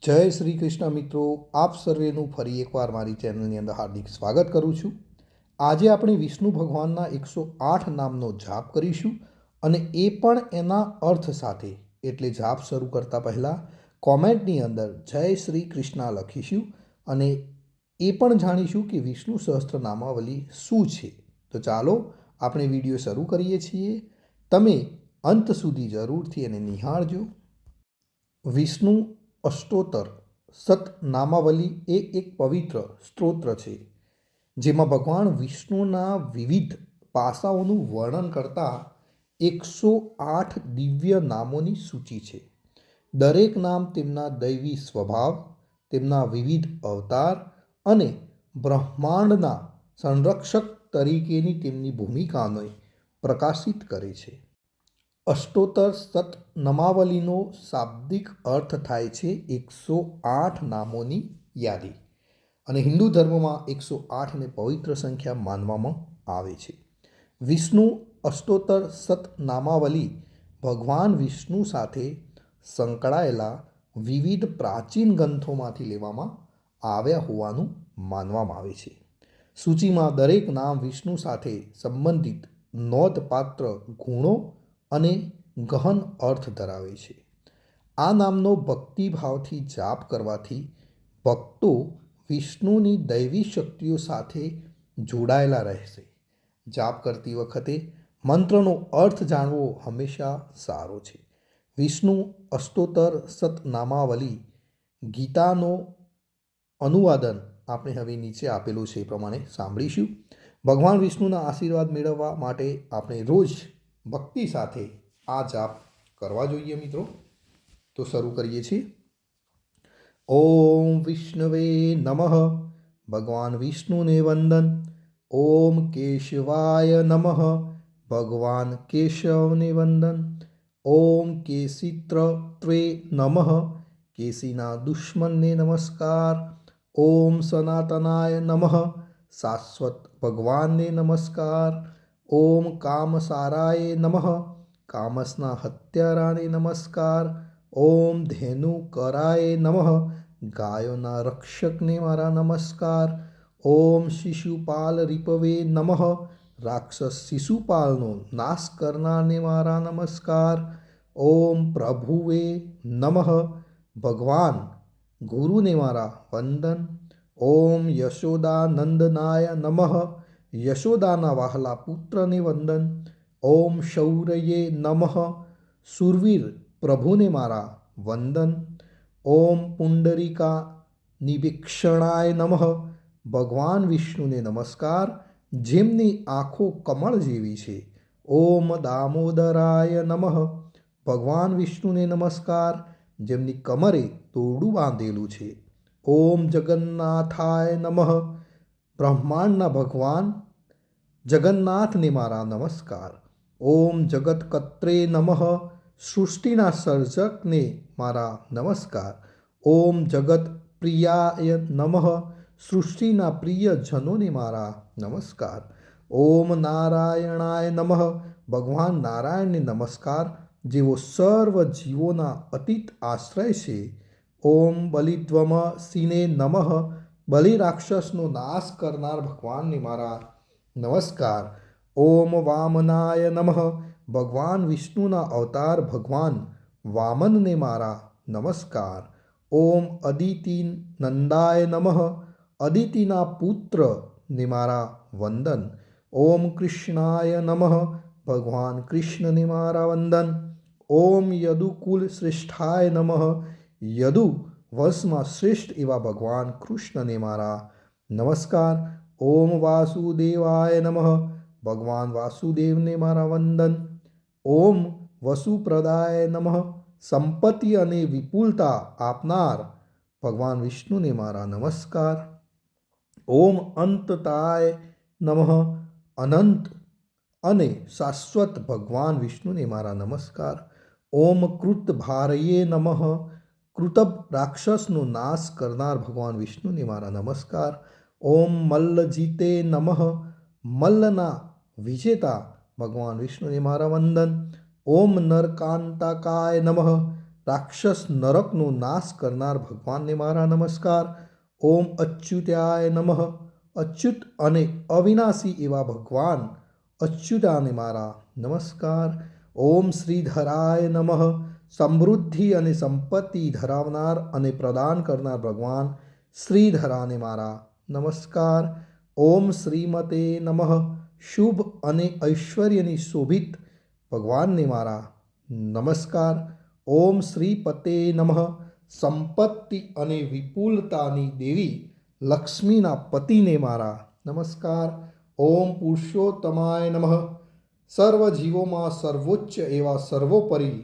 જય શ્રી કૃષ્ણ મિત્રો, આપ સર્વેનું ફરી એકવાર મારી ચેનલની અંદર હાર્દિક સ્વાગત કરું છું. આજે આપણે વિષ્ણુ ભગવાનના 108 નામનો જાપ કરીશું અને એ પણ એના અર્થ સાથે. એટલે જાપ શરૂ કરતાં પહેલાં કોમેન્ટની અંદર જય શ્રી કૃષ્ણ લખીશું અને એ પણ જાણીશું કે વિષ્ણુ સહસ્ત્ર નામાવલી શું છે. તો ચાલો આપણે વિડીયો શરૂ કરીએ છીએ. તમે અંત સુધી જરૂરથી એને નિહાળજો. વિષ્ણુ અષ્ટોત્તર સતનામાવલી એ એક પવિત્ર સ્તોત્ર છે જેમાં ભગવાન વિષ્ણુના વિવિધ પાસાઓનું વર્ણન કરતા 108 દિવ્ય નામોની સૂચિ છે. દરેક નામ તેમના દૈવી સ્વભાવ, તેમના વિવિધ અવતાર અને બ્રહ્માંડના સંરક્ષક તરીકેની તેમની ભૂમિકાને પ્રકાશિત કરે છે. અષ્ટોત્તર સતનામાવલીનો શાબ્દિક અર્થ થાય છે 108 નામોની યાદી, અને હિન્દુ ધર્મમાં 108ને પવિત્ર સંખ્યા માનવામાં આવે છે. વિષ્ણુ અષ્ટોત્તર સતનામાવલી ભગવાન વિષ્ણુ સાથે સંકળાયેલા વિવિધ પ્રાચીન ગ્રંથોમાંથી લેવામાં આવ્યા હોવાનું માનવામાં આવે છે. સૂચિમાં દરેક નામ વિષ્ણુ સાથે સંબંધિત નોંધપાત્ર ગુણો અને ગહન અર્થ ધરાવે છે. આ નામનો ભક્તિભાવથી જાપ કરવાથી ભક્તો વિષ્ણુની દૈવી શક્તિઓ સાથે જોડાયેલા રહેશે. જાપ કરતી વખતે મંત્રનો અર્થ જાણવો હંમેશા સારો છે. વિષ્ણુ અષ્ટોત્તર સતનામાવલી ગીતાનો અનુવાદન આપણે હવે નીચે આપેલું છે એ પ્રમાણે સાંભળીશું. ભગવાન વિષ્ણુના આશીર્વાદ મેળવવા માટે આપણે રોજ ભક્તિ સાથે આ જાપ કરવા જોઈએ મિત્રો. તો શરૂ કરીએ છીએ. ઓમ વિષ્ણવે નમઃ. ભગવાન વિષ્ણુને વંદન. ઓમ કેશવાય નમઃ. ભગવાન કેશવને વંદન. ઓમ કેશિત્રત્વે નમઃ. કેશીના દુશ્મનને નમસ્કાર. ઓમ સનાતનાય નમઃ. શાશ્વત ભગવાનને નમસ્કાર. ઓમ કામસારાય નમઃ. કામસના હત્યારાને નમસ્કાર. ઓમ ધેનુકરાય નમઃ. ગાયોના રક્ષકને મારા નમસ્કાર. ઓમ શિશુપાલ રિપવે નમઃ. રાક્ષસ શિશુપાલનો નાશ કરનારને મારા નમસ્કાર. ઓમ પ્રભુવે નમઃ. ભગવાન ગુરુને મારા વંદન. ઓમ યશોદાનંદનાય નમઃ. યશોદાના વહાલા પુત્રને વંદન. ઓમ શૌર્યે નમઃ. શૂરવીર પ્રભુને મારા વંદન. ઓમ પુંડરીકા નિભીક્ષણાય નમઃ. ભગવાન વિષ્ણુને નમસ્કાર, જેમની આંખો કમળ જેવી છે. ઓમ દામોદરાય નમઃ. ભગવાન વિષ્ણુને નમસ્કાર, જેમની કમરે દોરડું બાંધેલું છે. ઓમ જગન્નાથાય નમઃ. બ્રહ્માંડના ભગવાન જગન્નાથને મારા નમસ્કાર. ઓમ જગતકત્રે નમઃ. સૃષ્ટિના સર્જકને મારા નમસ્કાર. ઓમ જગત પ્રિયાય નમઃ. સૃષ્ટિના પ્રિયજનોને મારા નમસ્કાર. ઓમ નારાયણાય નમઃ. ભગવાન નારાયણને નમસ્કાર, જેઓ સર્વ જીવોના અતીત આશ્રય છે. ઓમ બલિદ્વમસિને નમઃ. બલિ રાક્ષસનો નાશ કરનાર ભગવાનને મારા નમસ્કાર. ઓમ વામનાય નમઃ. ભગવાન વિષ્ણુના અવતાર ભગવાન વામનને મારા નમસ્કાર. ઓમ અદિતિ નંદાય નમઃ. અદિતિના પુત્રને મારા વંદન. ઓમ કૃષ્ણાય નમઃ. ભગવાન કૃષ્ણને મારા વંદન. ઓમ યદુકુલ શ્રેષ્ઠાય નમઃ. યદુ વંશમાં શ્રેષ્ઠ એવા ભગવાન કૃષ્ણને મારા નમસ્કાર. ઓમ વાસુદેવાય નમઃ. ભગવાન વાસુદેવને મારા વંદન. ઓમ વસુપ્રદાય નમઃ. સંપત્તિ અને વિપુલતા આપનાર ભગવાન વિષ્ણુને મારા નમસ્કાર. ઓમ અંતતાય નમઃ. અનંત અને શાશ્વત ભગવાન વિષ્ણુને મારા નમસ્કાર. ઓમ કૃતભારયે નમઃ. કૃતભ રાક્ષસનો નાશ કરનાર ભગવાન વિષ્ણુને મારા નમસ્કાર. ઓમ મલ્લજીતે નમઃ. મલ્લના વિજેતા ભગવાન વિષ્ણુને મારા વંદન. ઓમ નરકાંતકાય નમઃ. રાક્ષસ નરકનો નાશ કરનાર ભગવાનને મારા નમસ્કાર. ઓમ અચ્યુતાય નમઃ. અચ્યુત અને અવિનાશી એવા ભગવાન અચ્યુતાને મારા નમસ્કાર. ઓમ શ્રીધરાય નમઃ. સમૃદ્ધિ અને સંપત્તિ ધરાવનાર અને પ્રદાન કરનાર ભગવાન શ્રીધરાને મારા નમસ્કાર. ઓમ શ્રીમતે નમઃ. શુભ અને ઐશ્વર્યની શોભિત ભગવાનને મારા નમસ્કાર. ઓમ શ્રીપતે નમઃ. સંપત્તિ અને વિપુલતાની દેવી લક્ષ્મીના પતિને મારા નમસ્કાર. ઓમ પુરુષોત્તમાય નમઃ. સર્વ જીવોમાં સર્વોચ્ચ એવા સર્વોપરી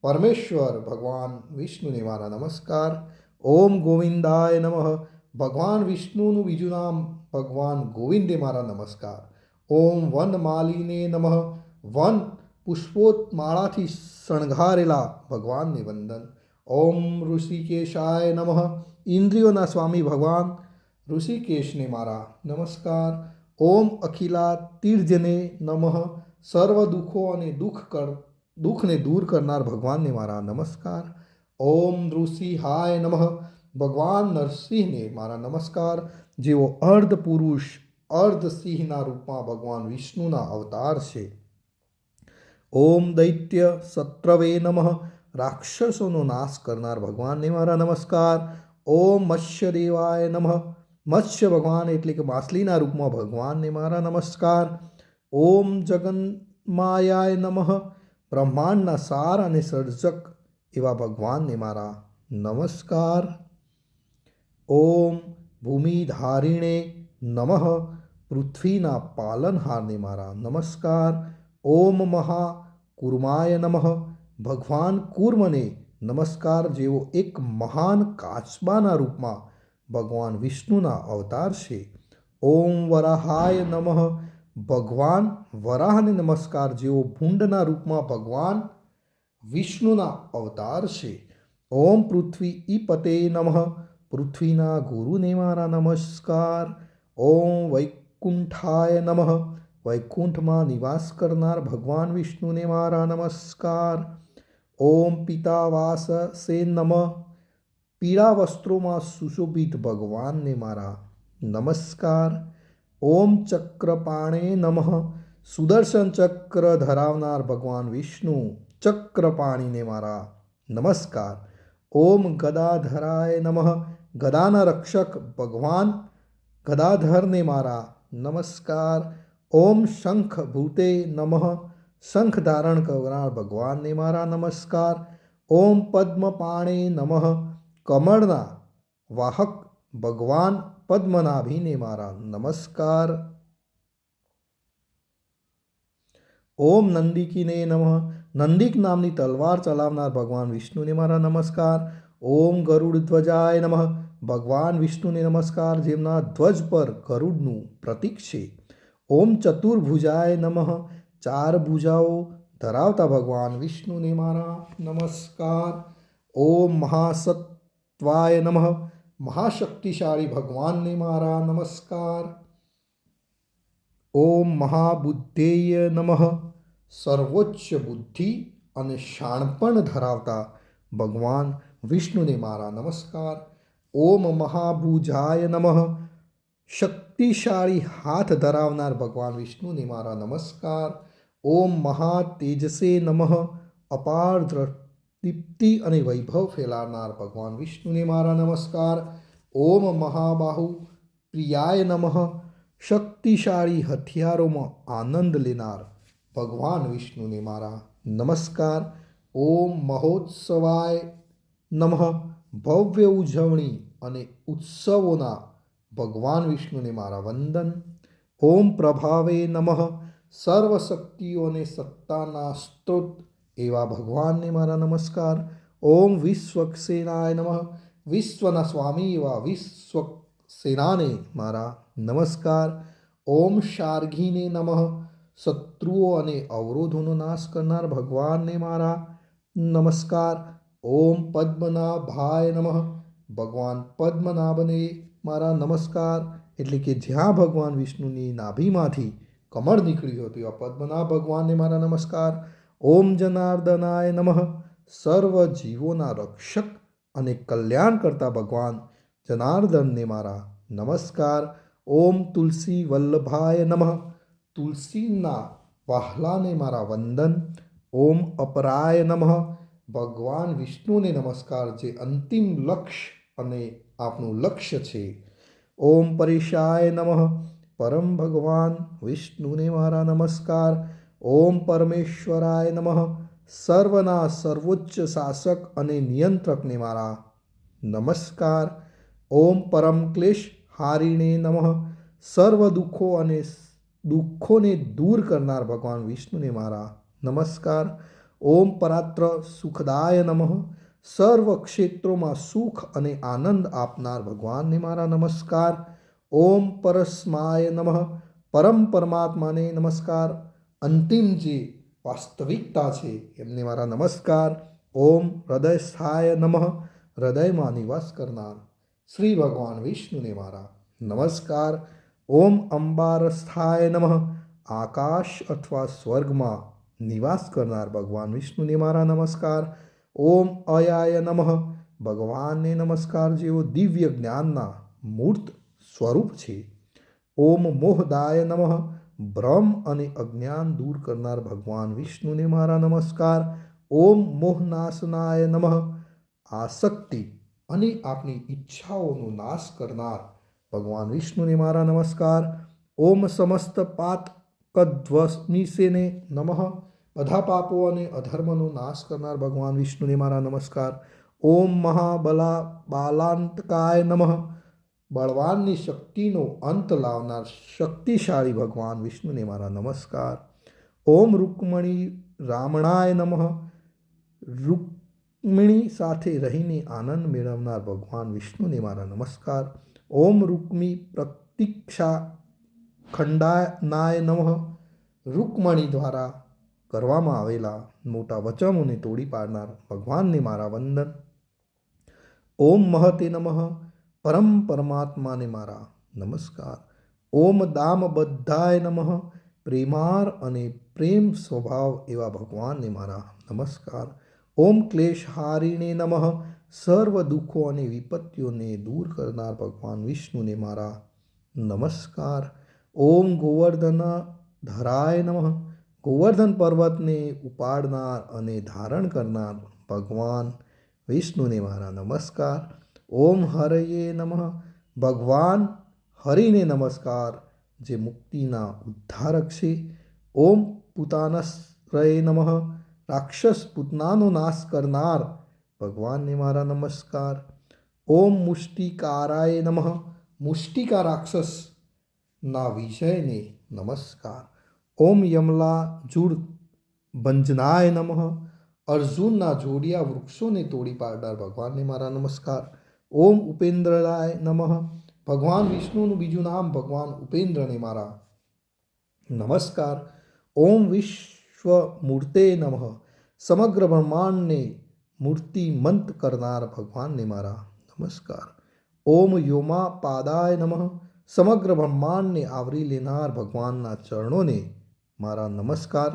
પરમેશ્વર ભગવાન વિષ્ણુને મારા નમસ્કાર. ઓમ ગોવિંદાય નમઃ. ભગવાન વિષ્ણુનું બીજું નામ ભગવાન ગોવિંદે મારા નમસ્કાર. ઓમ વનમાલીને નમઃ. વન પુષ્પોત્માળાથી શણગારેલા ભગવાનને વંદન. ઓમ ઋષિકેશાય નમઃ. ઇન્દ્રિયોના સ્વામી ભગવાન ઋષિકેશને મારા નમસ્કાર. ઓમ અખિલાતીર્જને નમઃ. સર્વ દુઃખો અને દુઃખને દૂર કરનાર ભગવાનને મારા નમસ્કાર. ઓમ નૃસિંહાય નમઃ. ભગવાન નરસિંહને મારા નમસ્કાર, જેઓ અર્ધ પુરુષ અર્ધ સિંહના રૂપમાં ભગવાન વિષ્ણુના અવતાર છે. ઓમ દૈત્ય શત્રવે નમઃ. રાક્ષસોનો નાશ કરનાર ભગવાનને મારા નમસ્કાર. ઓમ મત્સ્યદેવાય નમઃ. મત્સ્ય ભગવાન એટલે કે માછલીના રૂપમાં ભગવાનને મારા નમસ્કાર. ઓમ જગન્માયાય નમઃ. બ્રહ્માંડના સાર અને સર્જક એવા ભગવાનને મારા નમસ્કાર. ઓમ ભૂમિધારિણે નમઃ. પૃથ્વીના પાલનહારને મારા નમસ્કાર. ઓમ મહાકૂર્માય નમઃ. ભગવાન કૂર્મને નમસ્કાર, જેઓ એક મહાન કાચબાના રૂપમાં ભગવાન વિષ્ણુના અવતાર છે. ઓમ વરાહાય નમઃ. ભગવાન વરાહને નમસ્કાર, જેઓ ભૂંડના રૂપમાં ભગવાન વિષ્ણુના અવતાર છે. ઓમ પૃથ્વી ઈપતે નમઃ. પૃથ્વીના ગુરુને મારા નમસ્કાર. ઓમ વૈકુંઠાય નમઃ. વૈકુંઠમાં નિવાસ કરનાર ભગવાન વિષ્ણુને મારા નમસ્કાર. ઓમ પિતાવાસે નમઃ. પીળા વસ્ત્રોમાં સુશોભિત ભગવાનને મારા નમસ્કાર. ઓમ ચક્રપાણે નમઃ. સુદર્શન ચક્ર ધરાવનાર ભગવાન વિષ્ણુ ચક્રપાણીને મારા નમસ્કાર. ઓમ ગદાધરાય નમઃ. ગદાના રક્ષક ભગવાન ગદાધરને મારા નમસ્કાર. ઓમ શંખભૂતે નમઃ. શંખ ધારણ કરનાર ભગવાનને મારા નમસ્કાર. ઓમ પદ્મપાણે નમઃ. કમળના વાહક ભગવાન પદ્મનાભીને મારા નમસ્કાર. ઓમ નંદિકીને નમઃ. નંદિક નામની તલવાર ચલાવનાર ભગવાન વિષ્ણુને મારા નમસ્કાર. ઓમ ગરુડધ્વજાય નમઃ. ભગવાન વિષ્ણુને નમસ્કાર, જેમના ધ્વજ પર ગરુડનું પ્રતીક છે. ઓમ ચતુર્ભુજાય નમઃ. ચાર ભુજાઓ ધરાવતા ભગવાન વિષ્ણુને મારા નમસ્કાર. ઓમ મહાસત્વાય નમઃ. મહાશક્તિશાળી ભગવાનને મારા નમસ્કાર. ઓમ મહાબુદ્ધેય નમઃ. સર્વોચ્ચ બુદ્ધિ અને શાણપણ ધરાવતા ભગવાન વિષ્ણુને મારા નમસ્કાર. ઓમ મહાભુજાય નમઃ. શક્તિશાળી હાથ ધરાવનાર ભગવાન વિષ્ણુને મારા નમસ્કાર. ઓમ મહાતેજસે નમઃ. અપાર દીપ્તિ અને વૈભવ ફેલાવનાર ભગવાન વિષ્ણુને મારા નમસ્કાર. ઓમ મહાબાહુ પ્રિયાય નમઃ. શક્તિશાળી હથિયારોમાં આનંદ લેનાર ભગવાન વિષ્ણુને મારા નમસ્કાર. ઓમ મહોત્સવાય નમઃ. ભવ્ય ઉજવણી અને ઉત્સવોના ભગવાન વિષ્ણુને મારા વંદન. ઓમ પ્રભાવે નમઃ. સર્વશક્તિઓ અને સત્તાના સ્ત્રોત એવા ભગવાનને મારા નમસ્કાર. ઓમ વિશ્વક્સેનાય નમઃ. વિશ્વના સ્વામી એવા વિશ્વક્સેનાને મારા નમસ્કાર. ઓમ શાર્ગીને નમઃ. શત્રુઓ અને અવરોધોનો નાશ કરનાર ભગવાનને મારા નમસ્કાર. ઓમ પદ્મનાભાય નમઃ. ભગવાન પદ્મનાભને મારા નમસ્કાર, એટલે કે જ્યાં ભગવાન વિષ્ણુની નાભીમાંથી કમળ નીકળ્યું હતું એવા પદ્મનાભ ભગવાનને મારા નમસ્કાર. ઓમ જનાર્દનાય નમઃ. સર્વ જીવોના રક્ષક અને કલ્યાણ કરતા ભગવાન જનાર્દનને મારા નમસ્કાર. ઓમ તુલસી વલ્લભાય નમઃ. તુલસીના વહાલાને મારા વંદન. ઓમ અપરાય નમઃ. ભગવાન વિષ્ણુને નમસ્કાર, જે અંતિમ લક્ષ્ય અને આપણું લક્ષ્ય છે. ઓમ પરેશાય નમઃ. પરમ ભગવાન વિષ્ણુને મારા નમસ્કાર. ઓમ પરમેશ્વરાય નમઃ. સર્વના સર્વોચ્ચ શાસક અને નિયંત્રકને મારા નમસ્કાર. ઓમ પરમ ક્લેશ હારિણે નમઃ. સર્વ દુઃખોને દૂર કરનાર ભગવાન વિષ્ણુને મારા નમસ્કાર. ઓમ પરાત્ર સુખદાય નમઃ. સર્વ ક્ષેત્રોમાં સુખ અને આનંદ આપનાર ભગવાનને મારા નમસ્કાર. ઓમ પરસ્માય નમઃ. પરમ પરમાત્માને નમસ્કાર. અંતિમ જે વાસ્તવિકતા છે એમને મારા નમસ્કાર. ઓમ હૃદયસ્થાય નમઃ. હૃદયમાં નિવાસ કરનાર શ્રી ભગવાન વિષ્ણુને મારા નમસ્કાર. ઓમ અંબારસ્થાય નમઃ. આકાશ અથવા સ્વર્ગમાં નિવાસ કરનાર ભગવાન વિષ્ણુને મારા નમસ્કાર. ઓમ અયાય નમઃ. ભગવાનને નમસ્કાર, જેઓ દિવ્ય જ્ઞાનના મૂર્ત સ્વરૂપ છે. ઓમ મોહદાય નમઃ. ભ્રમ અને અજ્ઞાન દૂર કરનાર ભગવાન વિષ્ણુને મારા નમસ્કાર. ઓમ મોહનાશનાય નમઃ. આસક્તિ અને આપણી ઈચ્છાઓનો નાશ કરનાર ભગવાન વિષ્ણુને મારા નમસ્કાર. ઓમ સમસ્ત પાતકધ્વનિષેને નમઃ. બધા પાપો અને અધર્મનો નાશ કરનાર ભગવાન વિષ્ણુને મારા નમસ્કાર. ઓમ બાલાંતકાય નમઃ. બળવાનની શક્તિનો અંત લાવનાર શક્તિશાળી ભગવાન વિષ્ણુને મારા નમસ્કાર. ઓમ રૂકમણી રામણાય નમઃ. રૂકમિણી સાથે રહીને આનંદ મેળવનાર ભગવાન વિષ્ણુને મારા નમસ્કાર. ઓમ રૂકમી પ્રતીક્ષા ખંડાનાય નમઃ. રૂકમણી દ્વારા કરવામાં આવેલા મોટા વચનોને તોડી પાડનાર ભગવાનને મારા વંદન. ઓમ મહતે નમઃ. પરમ પરમાત્માને મારા નમસ્કાર. ઓમ દામબદ્ધાય નમઃ. પ્રેમાર અને પ્રેમ સ્વભાવ એવા ભગવાનને મારા નમસ્કાર. ઓમ ક્લેશહારિણે નમઃ. સર્વ દુઃખો અને વિપત્તિઓને દૂર કરનાર ભગવાન વિષ્ણુને મારા નમસ્કાર. ઓમ ગોવર્ધન ધરાય નમઃ. ગોવર્ધન પર્વતને ઉપાડનાર અને ધારણ કરનાર ભગવાન વિષ્ણુને મારા નમસ્કાર. ઓમ હરયે નમઃ. ભગવાન હરિને નમસ્કાર, જે મુક્તિના ઉદ્ધારક છે. ઓમ પૂતાનશ્રય નમઃ. રાક્ષસ પૂતનાનો નાશ કરનાર ભગવાનને મારા નમસ્કાર. ઓમ મુષ્ટિકારાય નમઃ. મુષ્ટિકા રાક્ષસના વિજયને નમસ્કાર. ઓમ યમલાજુડ ભંજનાય નમઃ. અર્જુનના જોડિયા વૃક્ષોને તોડી પાડનાર ભગવાનને મારા નમસ્કાર. ઓમ ઉપેન્દ્રાય નમઃ. ભગવાન વિષ્ણુનું બીજું નામ ભગવાન ઉપેન્દ્રને મારા નમસ્કાર. ઓમ વિશ્વમૂર્તે નમઃ. સમગ્ર બ્રહ્માંડને મૂર્તિમંત કરનાર ભગવાનને મારા નમસ્કાર. ઓમ વ્યોમાપાદાય નમઃ. સમગ્ર બ્રહ્માંડને આવરી લેનાર ભગવાનના ચરણોને મારા નમસ્કાર.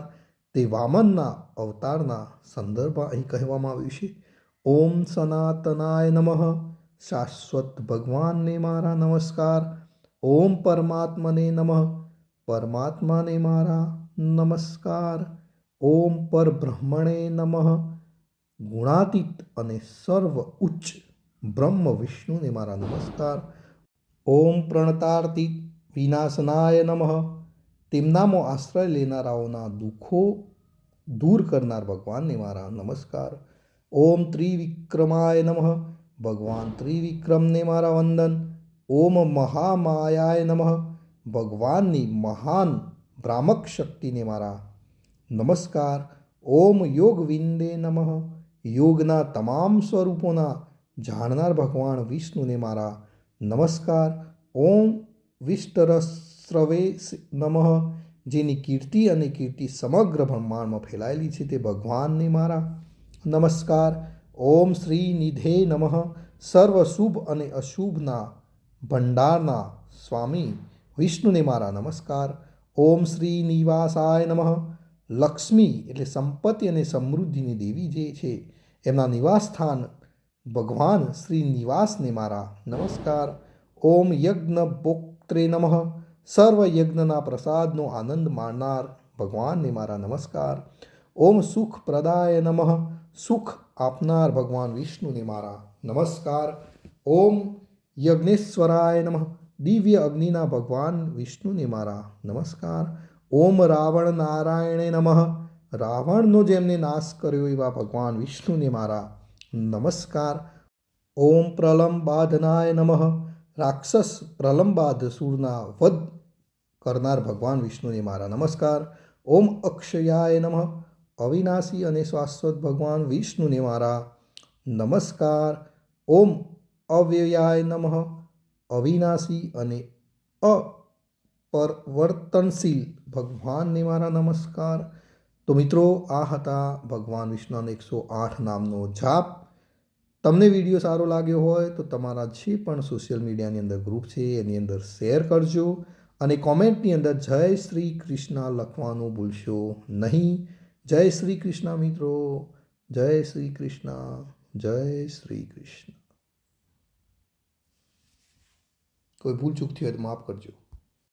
તે વામનના અવતારના સંદર્ભમાં અહીં કહેવામાં આવ્યું છે. ઓમ સનાતનાય નમઃ. શાશ્વત ભગવાનને મારા નમસ્કાર. ઓમ પરમાત્મને નમઃ. પરમાત્માને મારા નમસ્કાર. ઓમ પરબ્રહ્મણે નમઃ. ગુણાતીત અને સર્વ ઉચ્ચ બ્રહ્મ વિષ્ણુને મારા નમસ્કાર. ઓમ પ્રણતાર્તિ વિનાશનાય નમઃ. તેમનામાં આશ્રય લેનારાઓના દુઃખો દૂર કરનાર ભગવાનને મારા નમસ્કાર. ઓમ ત્રિવિક્રમાય નમઃ. ભગવાન ત્રિવિક્રમને મારા વંદન. ઓમ મહામાયાય નમઃ. ભગવાનની મહાન ભ્રામક શક્તિને મારા નમસ્કાર. ઓમ યોગવિંદે નમઃ. યોગના તમામ સ્વરૂપોના જાણનાર ભગવાન વિષ્ણુને મારા નમસ્કાર. ઓમ વિષ્ટરસ્રવે નમઃ. જેની કીર્તિ અને કીર્તિ સમગ્ર બ્રહ્માંડમાં ફેલાયેલી છે તે ભગવાનને મારા નમસ્કાર. ઓમ શ્રીનિધે નમઃ. સર્વ શુભ અને અશુભના ભંડારના સ્વામી વિષ્ણુને મારા નમસ્કાર. ઓમ શ્રીનિવાસાય નમઃ. લક્ષ્મી એટલે સંપત્તિ અને સમૃદ્ધિની દેવી જે છે એમના નિવાસ સ્થાન ભગવાન શ્રી નિવાસને મારા નમસ્કાર. ઓમ યજ્ઞ ભોક્ત્રે નમઃ. સર્વ યજ્ઞના પ્રસાદનો આનંદ માણનાર ભગવાનને મારા નમસ્કાર. ઓમ સુખ પ્રદાય નમઃ. સુખ આપનાર ભગવાન વિષ્ણુને મારા નમસ્કાર. ઓમ યજ્ઞેશ્વરાય નમઃ. દિવ્ય અગ્નિના ભગવાન વિષ્ણુને મારા નમસ્કાર. ઓમ રાવણ નારાયણે નમઃ. રાવણનો જેમને નાશ કર્યો એવા ભગવાન વિષ્ણુને મારા નમસ્કાર. ઓમ પ્રલંબાધનાય નમઃ. રાક્ષસ પ્રલંબાદ સુરના વધ કરનાર ભગવાન વિષ્ણુને મારા નમસ્કાર. ઓમ અક્ષયાય નમઃ. અવિનાશી અને શાશ્વત ભગવાન વિષ્ણુને મારા નમસ્કાર. ઓમ અવ્યયાય નમઃ. અવિનાશી અને અપરિવર્તનશીલ ભગવાનને મારા નમસ્કાર. તો મિત્રો, આ હતા ભગવાન વિષ્ણુના 108 નામનો જાપ. તમને વિડીયો સારો લાગ્યો હોય તો તમારા જે પણ સોશિયલ મીડિયાની અંદર ગ્રુપ છે એની અંદર શેર કરજો અને કોમેન્ટની અંદર જય શ્રી કૃષ્ણ લખવાનું ભૂલશો નહીં. જય શ્રી કૃષ્ણ મિત્રો. જય શ્રી કૃષ્ણ. જય શ્રી કૃષ્ણ. કોઈ ભૂલ ચૂક થઈ હોય તો માફ કરજો.